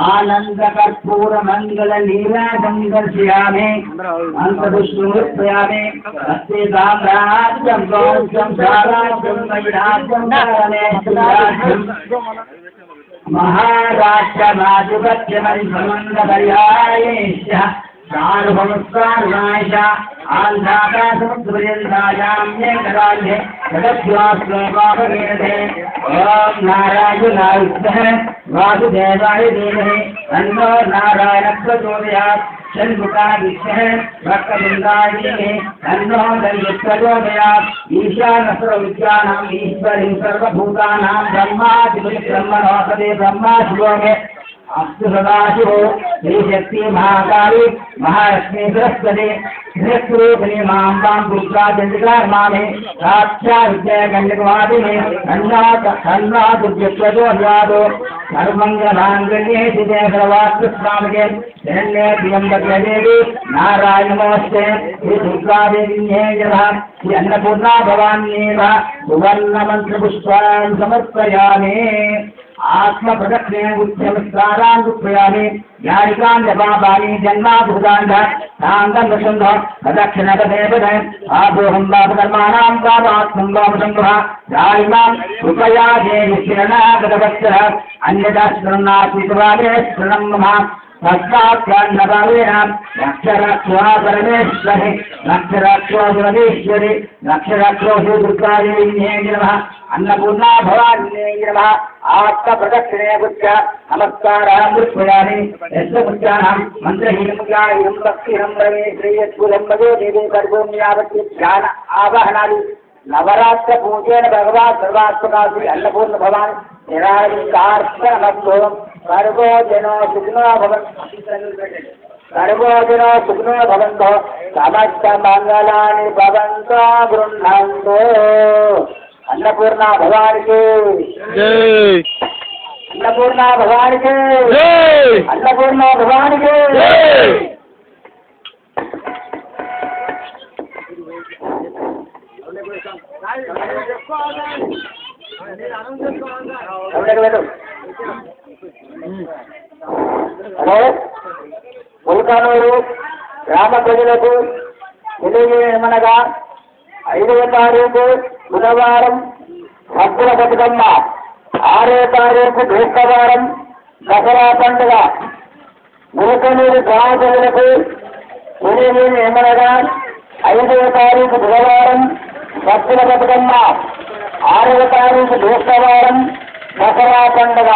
आनन्दकर्पूरमङ्गललीलां दर्शयामि अन्तपुष्पयामि अस्ति साम्राज्यं गौरवं साराज्यं वैराज्यं महाराष्ट्रमाजुपत्यमन्त्रमण्डपर्यायेश्च सार्वभौमस्वामिनाय आन्ध्राकाशमुद्रपर्यन्तायाम्ये कदाल्ये जगद्वाश्लोकाभवेदे ॐ नारायणाय विद्महे वासुदेवाय धीमहि तन्नो नारायणः प्रचोदयात् षण्मुखाय विद्महे वक्रतुण्डाय धीमहि तन्नो दैवप्रचोदयात् ईशानसर्वविद्यानाम् ईश्वरीं सर्वभूतानां ब्रह्मादिब्रह्मणोऽपदे ब्रह्मा शिवो मे अस्तु सदाशिवो श्रीशक्ति महाकाली महालक्ष्मी सरस्वती श्रीस्वरूपिणी मां दुर्गाचंडिकार्मामे साक्षात्विद्यागण्डकुमारिणे अन्नादुर्यप्रचोदयादो सर्वमङ्गलमाङ्गल्ये शिवे सर्वार्थसाधके शरण्ये त्र्यम्बके देवी नारायणनमोऽस्ते श्री दुर्गादेव्यै नमः श्री अन्नपूर्णा भवान्यै नमः सुवर्णमन्त्रपुष्पान् समर्पयामि आत्म प्रदक्षिणे उद्यमस्कारान् दुःखयामि ज्ञानिकान् जपापानि जन्माभूतान् साङ्गं वसन्त प्रदक्षिणकदेवदे आभोहं पापकर्माणां पापात्मं पापसङ्ग्रह दायिमां कृपया देवि शरणागतवत्सः अन्यथा शरणास्ति स्वामे शरणं मम तस्मात्कान्नभावेन रक्षरक्षो परमेश्वरि रक्षरक्षो जगदीश्वरि रक्षरक्षो दुर्गादेव्यै नमः अन्नपूर्णा भवान्यै नमः आत्मप्रदक्षिणे बुद्ध नमस्कारान् कृपयामि यस्य बुद्धानां मन्त्रहीनं ज्ञानं भक्तिरं रमे श्रेयस्फुरं भजे देवे कर्मोम्यावति ध्यान आवाहनादि नवरात्र पूजेन भगवान् सर्वात्मकासि अन्नपूर्ण भवान् निराकारमस्तु सर्वो जनो सुखिनो भवन्तु सर्वो जनो सुखिनो भवन्तु समस्त मंगलानि भवन्तु गृह्णन्तु अन्नपूर्णा भवानी की जय अन्नपूर्णा भवानी की जय अन्नपूर्णा भवानी की जय ముల్కానూరు గ్రామ ప్రజలకు తెలియజేయమనగా 5వ తారీఖు బుధవారం సద్దుల బతుకమ్మ 6వ తారీఖు బేస్తవారం దసరా పండుగ ముల్కానూరు గ్రామ ప్రజలకు తెలియజేయమనగా 5వ తారీఖు బుధవారం సద్దుల బతుకమ్మ 6వ తారీఖు బేస్తవారం దసరా పండుగ